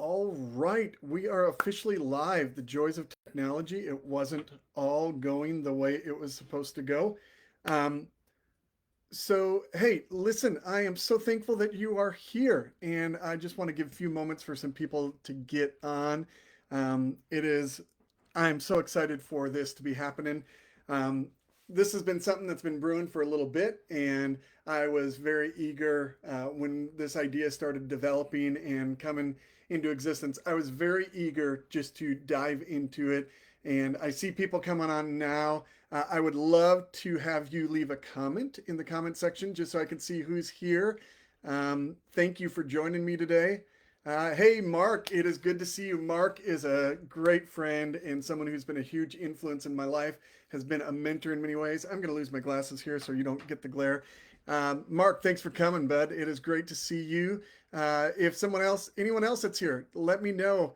All right, we are officially live. The joys of technology. It wasn't all going the way it was supposed to go. Um, hey, listen, I am so thankful that you are here, and I just want to give a few moments for some people to get on. It is, I'm so excited for this to be happening. Um, this has been something that's been brewing for a little bit, and I was very eager when this idea started developing and coming into existence. I was very eager just to dive into it, and I see people coming on now. I would love to have you leave a comment in the comment section just so I can see who's here. Thank you for joining me today. Hey, Mark, it is good to see you. Mark is a great friend and someone who's been a huge influence in my life, has been a mentor in many ways. I'm going to lose my glasses here so you don't get the glare. Mark, thanks for coming, bud. It is great to see you. If anyone else that's here, let me know.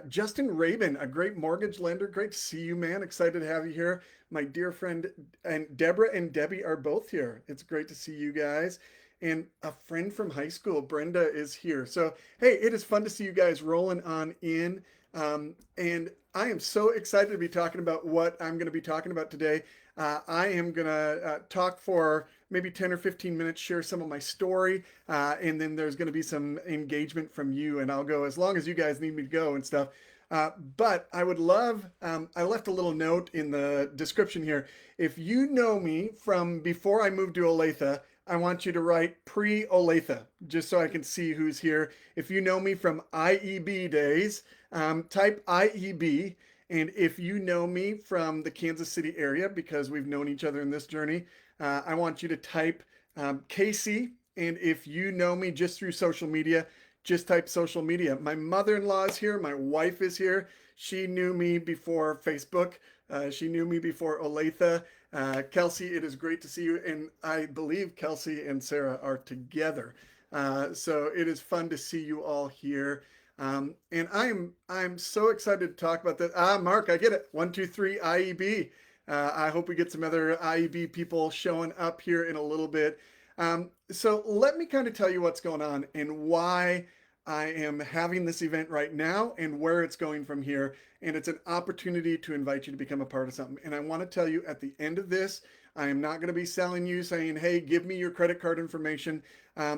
Justin Rabin, a great mortgage lender. Great to see you, man. Excited to have you here. My dear friend, and Deborah and Debbie are both here. It's great to see you guys. And a friend from high school, Brenda, is here. So, hey, it is fun to see you guys rolling on in. And I am so excited to be talking about what I'm going to be talking about today. I am going to talk for maybe 10 or 15 minutes, share some of my story, and then there's going to be some engagement from you, and I'll go as long as you guys need me to go and stuff. But I would love, I left a little note in the description here. If you know me from before I moved to Olathe, I want you to write pre-Olathe, just so I can see who's here. If you know me from IEB days, type IEB. And if you know me from the Kansas City area, because we've known each other in this journey, I want you to type Casey. And if you know me just through social media, just type social media. My mother-in-law is here. My wife is here. She knew me before Facebook. She knew me before Olathe. Kelsey, it is great to see you. And I believe Kelsey and Sarah are together. So it is fun to see you all here. And I'm so excited to talk about that. Mark, I get it. 1, 2, 3 IEB. I hope we get some other IEB people showing up here in a little bit. So let me kind of tell you what's going on and why I am having this event right now and where it's going from here. And it's an opportunity to invite you to become a part of something. And I want to tell you at the end of this, I am not going to be selling you saying, hey, give me your credit card information.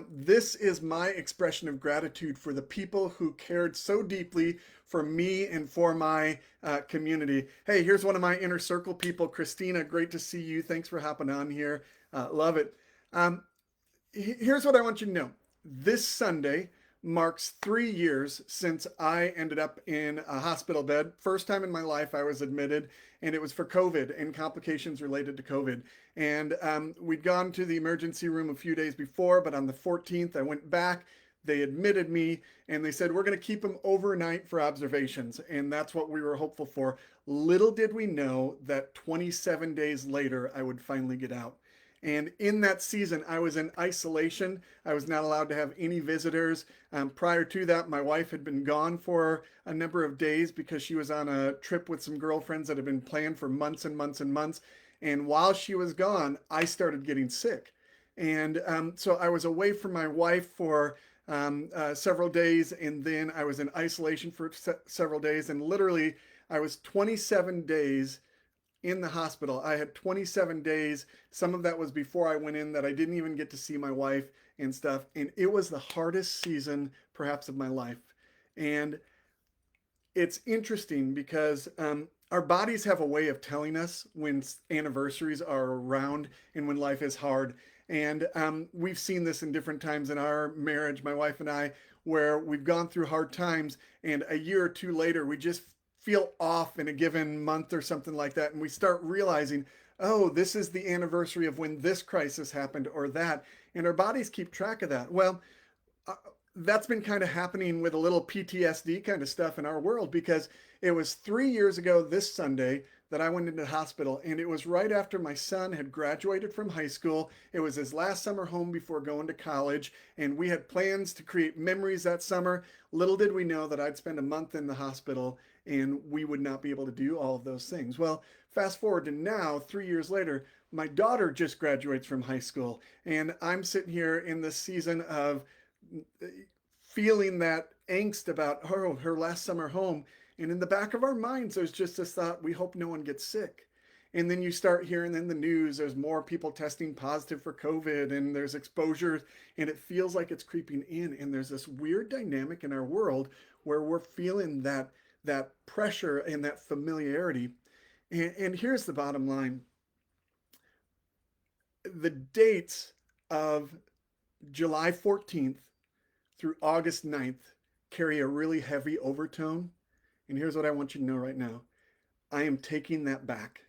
This is my expression of gratitude for the people who cared so deeply for me and for my community. Hey, here's one of my inner circle people, Christina. Great to see you. Thanks for hopping on here. Love it. Um, Here's what I want you to know. This Sunday marks 3 years since I ended up in a hospital bed. First time in my life I was admitted, and it was for COVID and complications related to COVID. And we'd gone to the emergency room a few days before, but on the 14th I went back. They admitted me and they said, we're going to keep him overnight for observations. And that's what we were hopeful for. Little did we know that 27 days later, I would finally get out. And in that season, I was in isolation. I was not allowed to have any visitors. Prior to that, my wife had been gone for a number of days because she was on a trip with some girlfriends that had been planned for months and months and months. And while she was gone, I started getting sick. And so I was away from my wife for several days, and then I was in isolation for several days. And literally, I was 27 days in the hospital. I had 27 days. Some of that was before I went in that I didn't even get to see my wife and stuff. And it was the hardest season, perhaps, of my life. And it's interesting because our bodies have a way of telling us when anniversaries are around and when life is hard. And we've seen this in different times in our marriage, my wife and I, where we've gone through hard times, and a year or two later, we just feel off in a given month or something like that. And we start realizing, oh, this is the anniversary of when this crisis happened or that. And our bodies keep track of that. Well, uh, that's been kind of happening with a little PTSD kind of stuff in our world because it was 3 years ago this Sunday that I went into the hospital, and it was right after my son had graduated from high school. It was his last summer home before going to college, and we had plans to create memories that summer. Little did we know that I'd spend a month in the hospital and we would not be able to do all of those things. Well, fast forward to now, 3 years later, my daughter just graduates from high school, and I'm sitting here in this season of feeling that angst about, oh, her last summer home. And in the back of our minds, there's just this thought, we hope no one gets sick. And then you start hearing in the news, there's more people testing positive for COVID and there's exposures, and it feels like it's creeping in. And there's this weird dynamic in our world where we're feeling that pressure and that familiarity. And here's the bottom line. The dates of July 14th through August 9th carry a really heavy overtone. And here's what I want you to know right now. I am taking that back.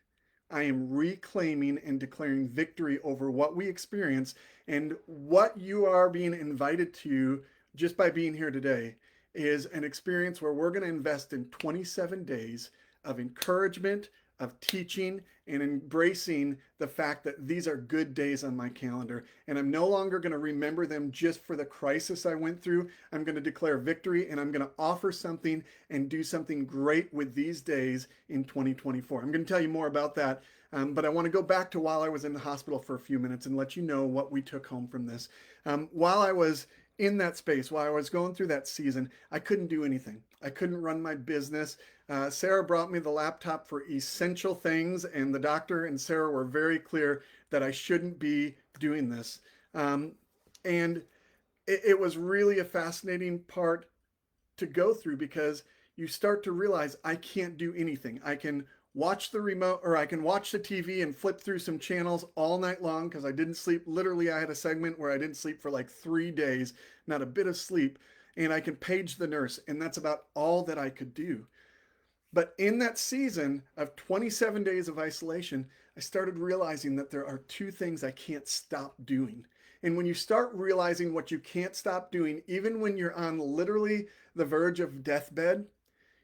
I am reclaiming and declaring victory over what we experience, and what you are being invited to just by being here today is an experience where we're going to invest in 27 days of encouragement, of teaching, and embracing the fact that these are good days on my calendar. And I'm no longer going to remember them just for the crisis I went through. I'm going to declare victory, and I'm going to offer something and do something great with these days in 2024. I'm going to tell you more about that. But I want to go back to while I was in the hospital for a few minutes and let you know what we took home from this. While I was in that space, while I was going through that season, I couldn't do anything. I couldn't run my business. Sarah brought me the laptop for essential things, and the doctor and Sarah were very clear that I shouldn't be doing this. And it was really a fascinating part to go through, because you start to realize I can't do anything. I can watch the remote, or I can watch the TV and flip through some channels all night long because I didn't sleep. Literally, I had a segment where I didn't sleep for like 3 days, not a bit of sleep. And I can page the nurse, and that's about all that I could do. But in that season of 27 days of isolation, I started realizing that there are two things I can't stop doing. And when you start realizing what you can't stop doing, even when you're on literally the verge of deathbed,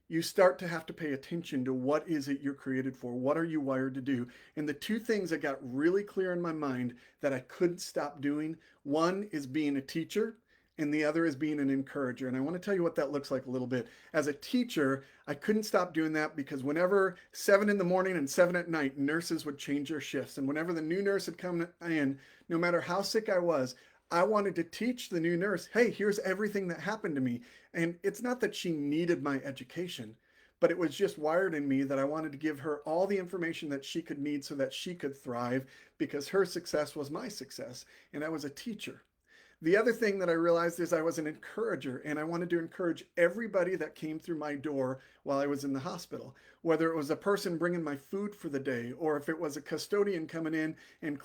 you start to have to pay attention to what is it you're created for? What are you wired to do? And the two things that got really clear in my mind that I couldn't stop doing, one is being a teacher, and the other is being an encourager. And I want to tell you what that looks like a little bit. As a teacher, I couldn't stop doing that because whenever 7 in the morning and 7 at night, nurses would change their shifts. And whenever the new nurse had come in, no matter how sick I was, I wanted to teach the new nurse, hey, here's everything that happened to me. And it's not that she needed my education, but it was just wired in me that I wanted to give her all the information that she could need so that she could thrive, because her success was my success. And I was a teacher. The other thing that I realized is I was an encourager, and I wanted to encourage everybody that came through my door while I was in the hospital, whether it was a person bringing my food for the day, or if it was a custodian coming in and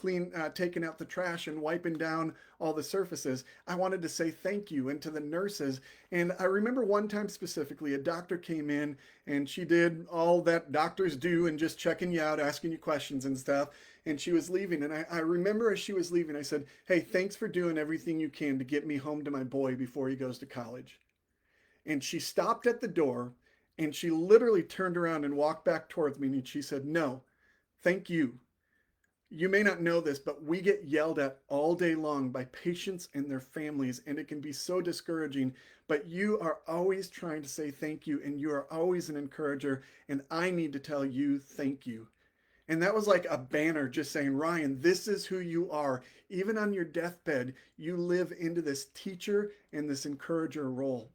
taking out the trash and wiping down all the surfaces. I wanted to say thank you, and to the nurses. And I remember one time specifically, a doctor came in and she did all that doctors do and just checking you out, asking you questions and stuff. And she was leaving. And I remember as she was leaving, I said, hey, thanks for doing everything you can to get me home to my boy before he goes to college. And she stopped at the door, and she literally turned around and walked back towards me. And she said, no, thank you. You may not know this, but we get yelled at all day long by patients and their families, and it can be so discouraging. But you are always trying to say thank you, and you are always an encourager. And I need to tell you thank you. And that was like a banner just saying, Ryan, this is who you are. Even on your deathbed, you live into this teacher and this encourager role.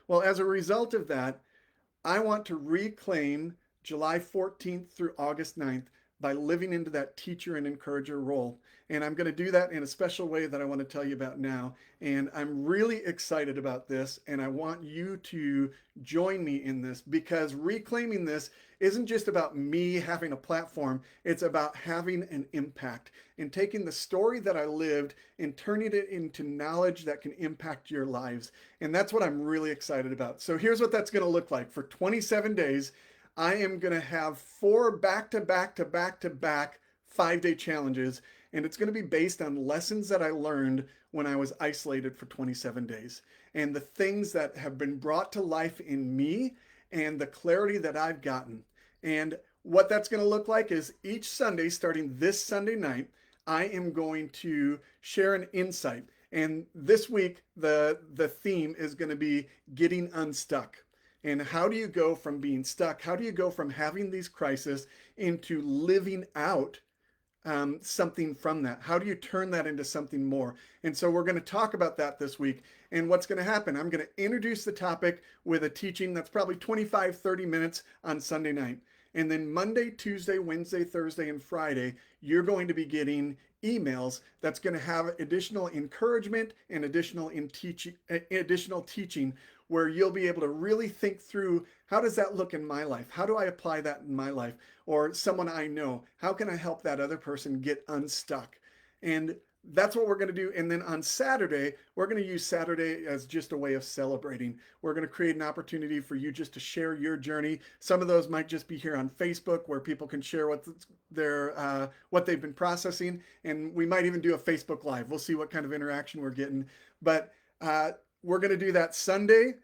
Well, as a result of that, I want to reclaim July 14th through August 9th by living into that teacher and encourager role. And I'm going to do that in a special way that I want to tell you about now. And I'm really excited about this. And I want you to join me in this, because reclaiming this isn't just about me having a platform. It's about having an impact and taking the story that I lived and turning it into knowledge that can impact your lives. And that's what I'm really excited about. So here's what that's going to look like. For 27 days, I am going to have 4 back-to-back 5-day challenges, and it's going to be based on lessons that I learned when I was isolated for 27 days, and the things that have been brought to life in me and the clarity that I've gotten. And what that's going to look like is each Sunday, starting this Sunday night, I am going to share an insight. And this week, the theme is going to be getting unstuck. And how do you go from being stuck? How do you go from having these crises into living out something from that? How do you turn that into something more? And so we're going to talk about that this week. And what's going to happen? I'm going to introduce the topic with a teaching that's probably 25, 30 minutes on Sunday night. And then Monday, Tuesday, Wednesday, Thursday, and Friday, you're going to be getting emails that's going to have additional encouragement and additional teaching where you'll be able to really think through, how does that look in my life? How do I apply that in my life? Or someone I know, how can I help that other person get unstuck? And that's what we're going to do. And then on Saturday, we're going to use Saturday as just a way of celebrating. We're going to create an opportunity for you just to share your journey. Some of those might just be here on Facebook, where people can share what they've been processing. And we might even do a Facebook Live. We'll see what kind of interaction we're getting. But we're going to do that Sunday.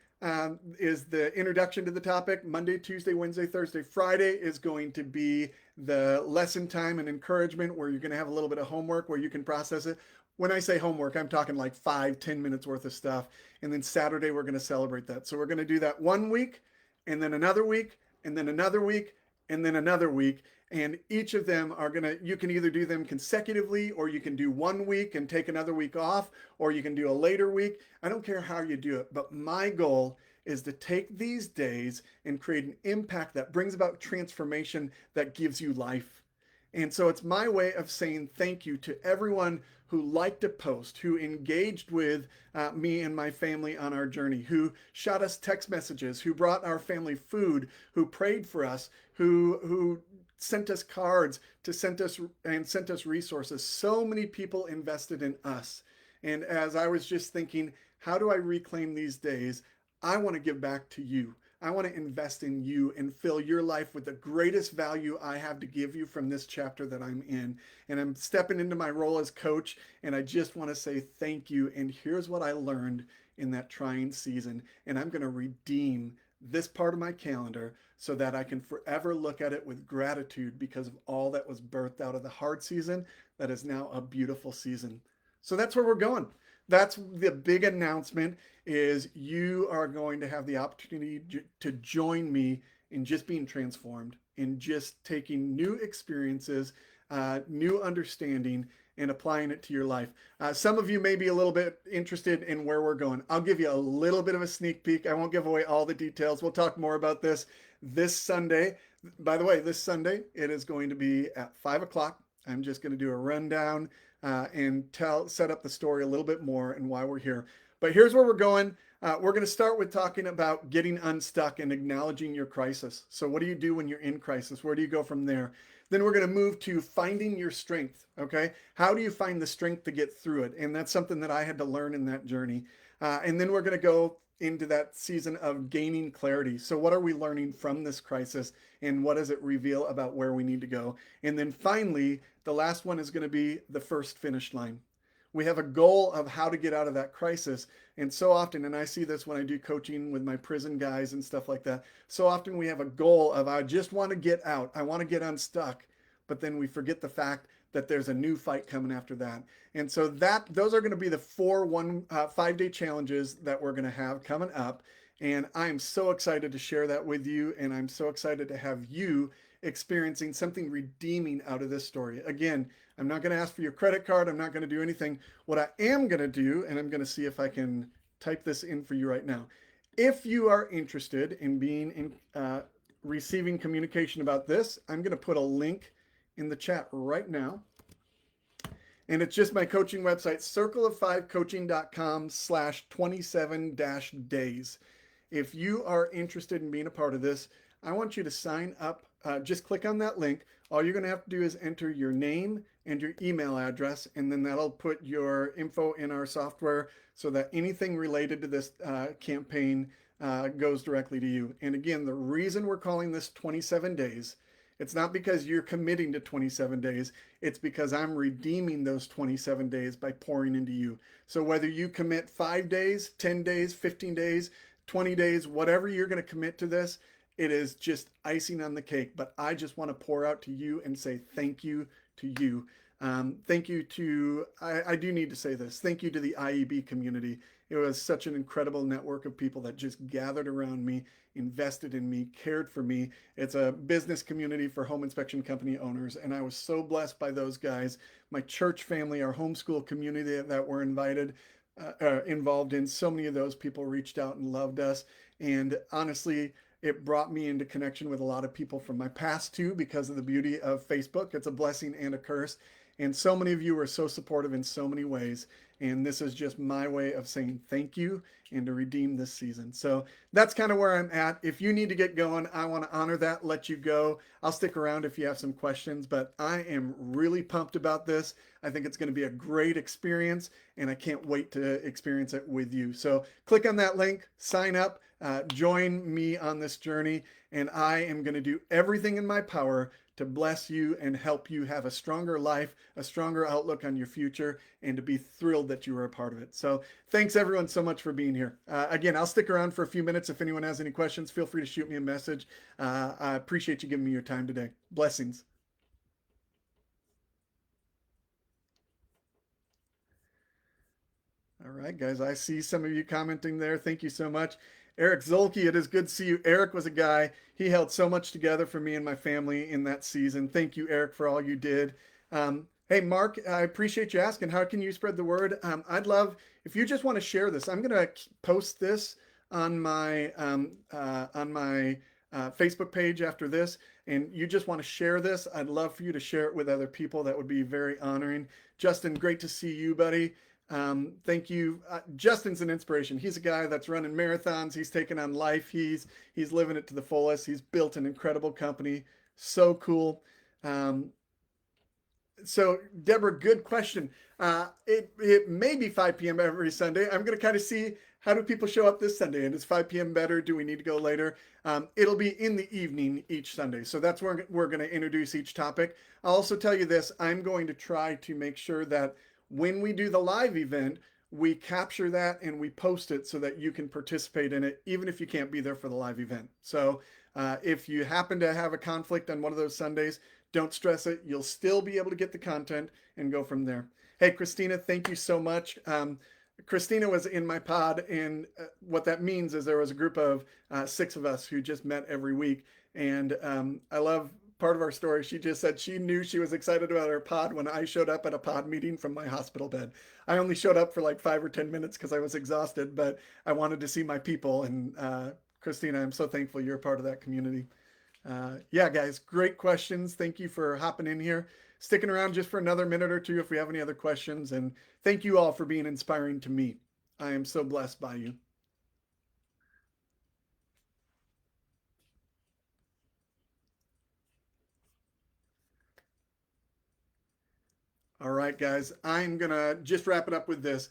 Is the introduction to the topic. Monday, Tuesday, Wednesday, Thursday, Friday is going to be the lesson time and encouragement, where you're going to have a little bit of homework where you can process it. When I say homework, I'm talking like 5-10 minutes worth of stuff. And then Saturday, we're going to celebrate that. So we're going to do that one week, and then another week, and then another week, and then another week. And each of them are you can either do them consecutively, or you can do 1 week and take another week off, or you can do a later week. I don't care how you do it, but my goal is to take these days and create an impact that brings about transformation that gives you life. And so it's my way of saying thank you to everyone who liked a post, who engaged with me and my family on our journey, who shot us text messages, who brought our family food, who prayed for us, who sent us cards, sent us resources. So many people invested in us. And as I was just thinking, how do I reclaim these days? I want to give back to you. I want to invest in you and fill your life with the greatest value I have to give you from this chapter that I'm in. And I'm stepping into my role as coach, and I just want to say thank you. And here's what I learned in that trying season. And I'm going to redeem this part of my calendar so that I can forever look at it with gratitude because of all that was birthed out of the hard season that is now a beautiful season. So that's where we're going. That's the big announcement, is you are going to have the opportunity to join me in just being transformed, in just taking new experiences, new understanding, and applying it to your life. Some of you may be a little bit interested in where we're going. I'll give you a little bit of a sneak peek. I won't give away all the details. We'll talk more about this Sunday. By the way, this Sunday, it is going to be at 5 o'clock. I'm just going to do a rundown and set up the story a little bit more and why we're here. But here's where we're going. We're going to start with talking about getting unstuck and acknowledging your crisis. So what do you do when you're in crisis? Where do you go from there? Then we're going to move to finding your strength, okay? How do you find the strength to get through it? And that's something that I had to learn in that journey. And then we're going to go into that season of gaining clarity. So what are we learning from this crisis, and what does it reveal about where we need to go? And then finally, the last one is going to be the first finish line. We have a goal of how to get out of that crisis. And so often, and I see this when I do coaching with my prison guys and stuff like that, so often we have a goal of, I just want to get out. I want to get unstuck. But then we forget the fact that there's a new fight coming after that. And so those are going to be the 5-day challenges that we're going to have coming up. And I'm so excited to share that with you. And I'm so excited to have you experiencing something redeeming out of this story. Again, I'm not going to ask for your credit card. I'm not going to do anything. What I am going to do, and I'm going to see if I can type this in for you right now. If you are interested in receiving communication about this, I'm going to put a link in the chat right now. And it's just my coaching website, circleof5coaching.com/27-days. If you are interested in being a part of this, I want you to sign up. Just click on that link. All you're going to have to do is enter your name and your email address, and then that'll put your info in our software so that anything related to this campaign goes directly to you. And again, the reason we're calling this 27 days, it's not because you're committing to 27 days. It's because I'm redeeming those 27 days by pouring into you. So whether you commit 5 days, 10 days, 15 days, 20 days, whatever you're going to commit to this, it is just icing on the cake. But I just want to pour out to you and say thank you to you. Thank you to, I do need to say this, thank you to the IEB community. It was such an incredible network of people that just gathered around me, invested in me, cared for me. It's a business community for home inspection company owners, and I was so blessed by those guys. My church family, our homeschool community that were involved in, so many of those people reached out and loved us. And honestly, it brought me into connection with a lot of people from my past too, because of the beauty of Facebook. It's a blessing and a curse. And so many of you are so supportive in so many ways. And this is just my way of saying thank you and to redeem this season. So that's kind of where I'm at. If you need to get going, I want to honor that, let you go. I'll stick around if you have some questions, but I am really pumped about this. I think it's going to be a great experience, and I can't wait to experience it with you. So click on that link, sign up, join me on this journey, and I am going to do everything in my power to bless you and help you have a stronger life, a stronger outlook on your future, and to be thrilled that you were a part of it. So thanks everyone so much for being here. Again, I'll stick around for a few minutes. If anyone has any questions, feel free to shoot me a message. I appreciate you giving me your time today. Blessings. All right, guys, I see some of you commenting there. Thank you so much. Eric Zolke, it is good to see you. Eric was a guy, he held so much together for me and my family in that season. Thank you, Eric, for all you did. Hey, Mark, I appreciate you asking. How can you spread the word? I'd love if you just want to share this. I'm going to post this on my Facebook page after this, and you just want to share this. I'd love for you to share it with other people. That would be very honoring. Justin, great to see you, buddy. Thank you. Justin's an inspiration. He's a guy that's running marathons. He's taken on life. He's living it to the fullest. He's built an incredible company. So cool. Um, so Deborah, good question. It may be 5 p.m. every Sunday. I'm going to kind of see how do people show up this Sunday, and is 5 p.m. better? Do we need to go later? It'll be in the evening each Sunday. So that's where we're going to introduce each topic. I'll also tell you this. I'm going to try to make sure that when we do the live event, we capture that and we post it so that you can participate in it, even if you can't be there for the live event. So if you happen to have a conflict on one of those Sundays, don't stress it. You'll still be able to get the content and go from there. Hey, Christina, thank you so much. Christina was in my pod, and what that means is there was a group of 6 of us who just met every week. And I love part of our story. She just said she knew she was excited about her pod when I showed up at a pod meeting from my hospital bed. I only showed up for like 5 or 10 minutes because I was exhausted, but I wanted to see my people. And Christina, I'm so thankful you're a part of that community. Yeah, guys, great questions. Thank you for hopping in here, sticking around just for another minute or two if we have any other questions. And thank you all for being inspiring to me. I am so blessed by you. All right, guys, I'm going to just wrap it up with this.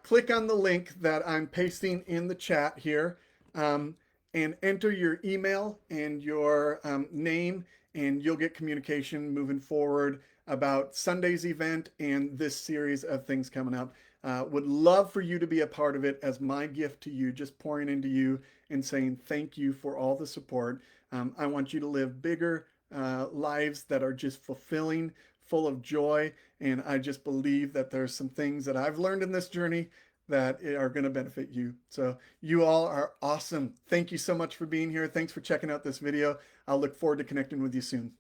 Click on the link that I'm pasting in the chat here and enter your email and your name, and you'll get communication moving forward about Sunday's event and this series of things coming up. Would love for you to be a part of it as my gift to you, just pouring into you and saying thank you for all the support. I want you to live bigger lives that are just fulfilling, full of joy. And I just believe that there's some things that I've learned in this journey that are going to benefit you. So you all are awesome. Thank you so much for being here. Thanks for checking out this video. I'll look forward to connecting with you soon.